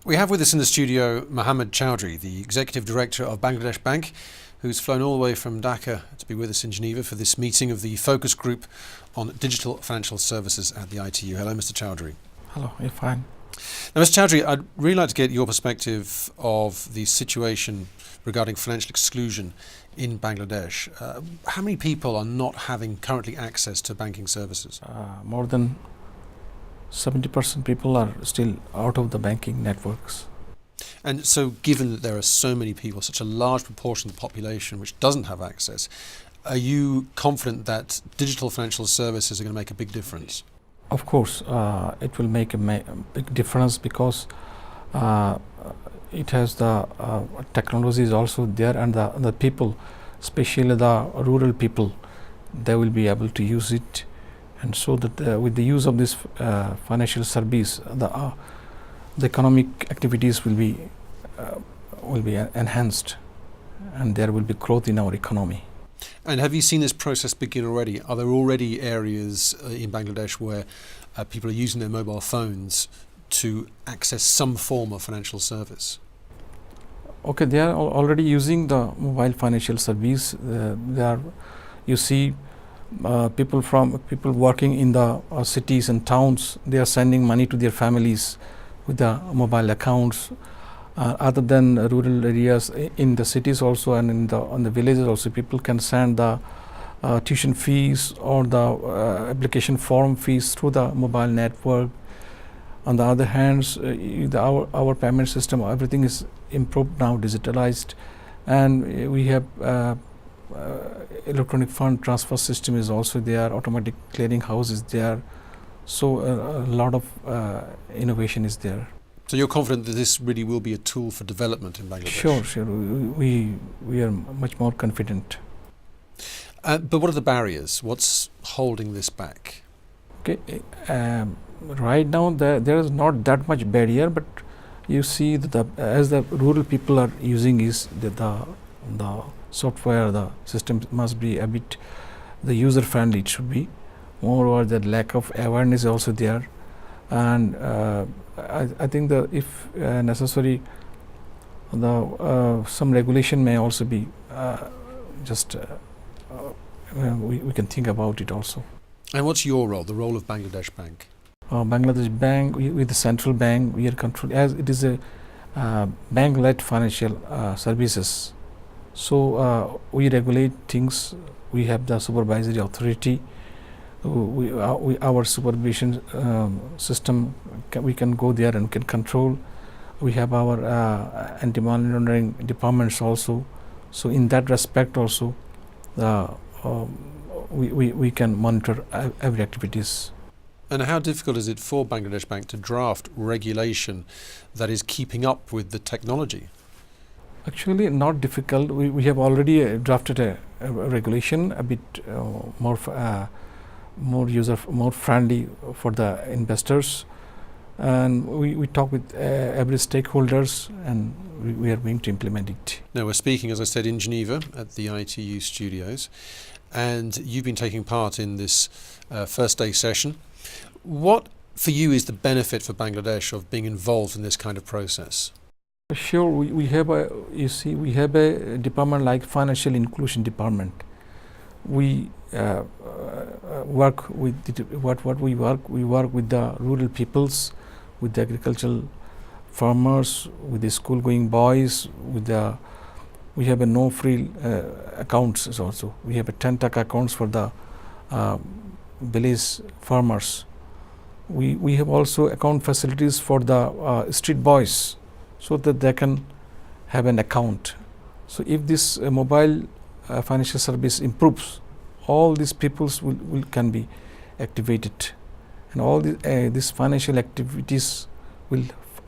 We have with us in the studio Mohamed Chowdhury, the Executive Director of Bangladesh Bank, who's flown all the way from Dhaka to be with us in Geneva for this meeting of the focus group on digital financial services at the ITU. Hello, Mr. Chowdhury. Hello, you're fine. Now, Mr. Chowdhury, I'd really like to get your perspective of the situation regarding financial exclusion in Bangladesh. How many people are not having currently access to banking services? More than 70% people are still out of the banking networks. And so given that there are so many people, such a large proportion of the population which doesn't have access, are you confident that digital financial services are going to make a big difference? Of course, it will make a big difference because it has the technology is also there, and the people, especially the rural people, they will be able to use it. And so that with the use of this financial service, the economic activities will be enhanced, and there will be growth in our economy. And have you seen this process begin already? Are there already areas in Bangladesh where people are using their mobile phones to access some form of financial service? Okay, they are already using the mobile financial service. You see people working in the cities and towns, they are sending money to their families with the mobile accounts. Other than rural areas, in the cities also, and on the villages also, people can send the tuition fees or the application form fees through the mobile network. On the other hand, our payment system, everything is improved now, digitalized, and we have electronic fund transfer system is also there, automatic clearing house is there, so a lot of innovation is there. So you're confident that this really will be a tool for development in Bangladesh? Sure. We are much more confident. But what are the barriers? What's holding this back? Okay, right now there is not that much barrier, but you see that as the rural people are using is the software, the system must be a bit user friendly. It should be. Moreover, the lack of awareness is also there, and I think that if necessary, some regulation may also be we can think about it also. And what's your role, the role of Bangladesh Bank? Bangladesh Bank, with the central bank, we are controlled as it is a bank-led financial services. So we regulate things. We have the supervisory authority. Our supervision system, we can go there and can control. We have our anti-money departments also. So in that respect also, we can monitor every activities. And how difficult is it for Bangladesh Bank to draft regulation that is keeping up with the technology? Actually, not difficult. We have already drafted a regulation a bit more friendly for the investors, and we talk with every stakeholders, and we are going to implement it. Now we're speaking, as I said, in Geneva at the ITU studios, and you've been taking part in this first day session. What for you is the benefit for Bangladesh of being involved in this kind of process? Sure, we have a department like financial inclusion department. We work with we work with the rural peoples, with the agricultural farmers, with the school going boys, we have a no frill accounts also. We have a 10 taka accounts for the village farmers. We have also account facilities for the street boys, so that they can have an account. So if this mobile financial service improves, all these peoples can be activated, and all these financial activities will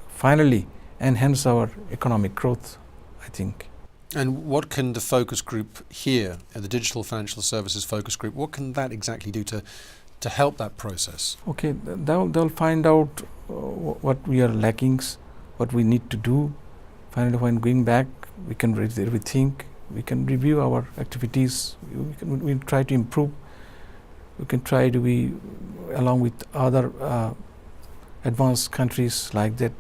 finally enhance our economic growth, I think. And what can the focus group here, the Digital Financial Services Focus Group, what can that exactly do to help that process? Okay, they'll find out what we are lacking, what we need to do. Finally, when going back, we can rethink, we can review our activities, we try to improve, we can try to be along with other advanced countries like that.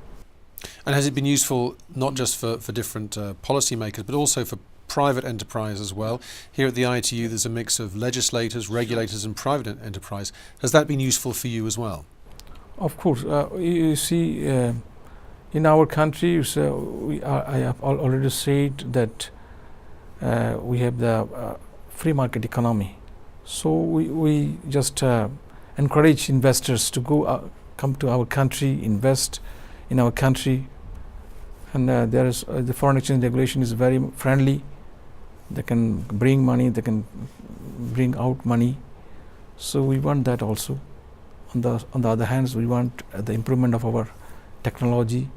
And has it been useful not just for different policymakers, but also for private enterprise as well? Here at the ITU there's a mix of legislators, regulators and private enterprise. Has that been useful for you as well? Of course. You see, in our country, I have already said that we have the free market economy. So we just encourage investors to come to our country, invest in our country, and there is the foreign exchange regulation is very friendly. They can bring money, they can bring out money. So we want that also. On the other hand, we want the improvement of our technology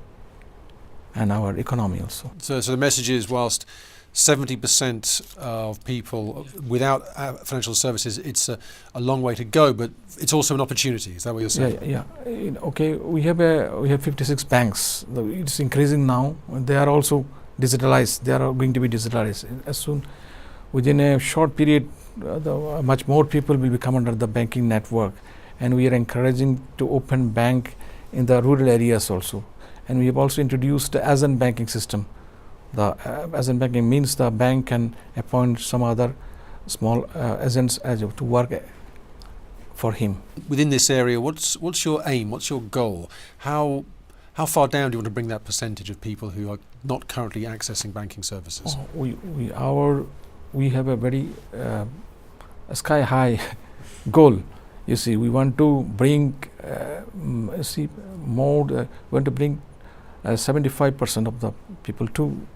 and our economy also. So the message is, whilst 70% of people without financial services, it's a long way to go, but it's also an opportunity. Is that what you're saying? Yeah. Okay, we have 56 banks. It's increasing now. They are also digitalized. They are going to be digitalized as soon. Within a short period, much more people will become under the banking network, and we are encouraging to open bank in the rural areas also. And we have also introduced the agent banking system. The agent banking means the bank can appoint some other small agents to work for him. Within this area, what's your aim? What's your goal? How far down do you want to bring that percentage of people who are not currently accessing banking services? We have a very sky high goal. You see, we want to bring more. We want to bring 75% of the people to.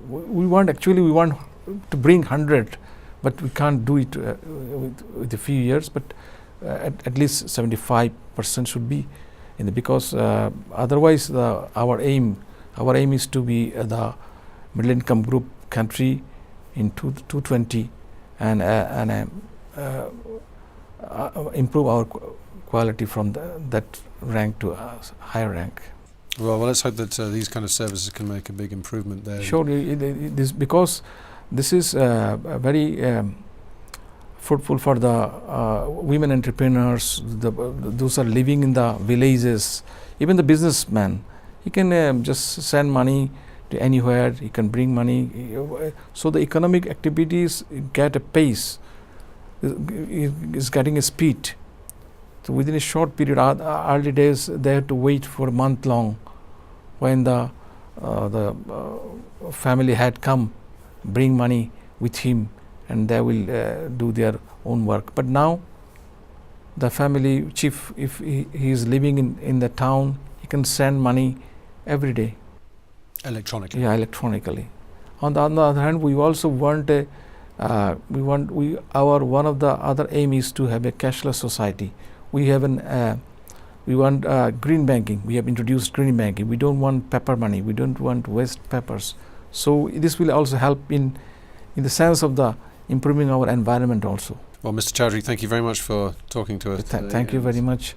We want to bring 100, but we can't do it with a few years. But at least 75% should be in because otherwise our aim is to be the middle income group country in 2020 and improve our quality from that rank to a higher rank. Well, let's hope that these kind of services can make a big improvement there. Sure, because this is very fruitful for the women entrepreneurs, those are living in the villages. Even the businessman, he can just send money to anywhere, he can bring money. So the economic activities get a pace, is getting a speed. So within a short period, early days, they have to wait for a month long when the family had come, bring money with him, and they will do their own work. But now, the family chief, if he is living in the town, he can send money every day. Electronically? Yeah, electronically. On the other hand, we also want one of the other aim is to have a cashless society. We want green banking. We have introduced green banking. We don't want paper money. We don't want waste papers. So this will also help in the sense of the improving our environment also. Well, Mr. Chowdhury, thank you very much for talking to us. Thank you very much.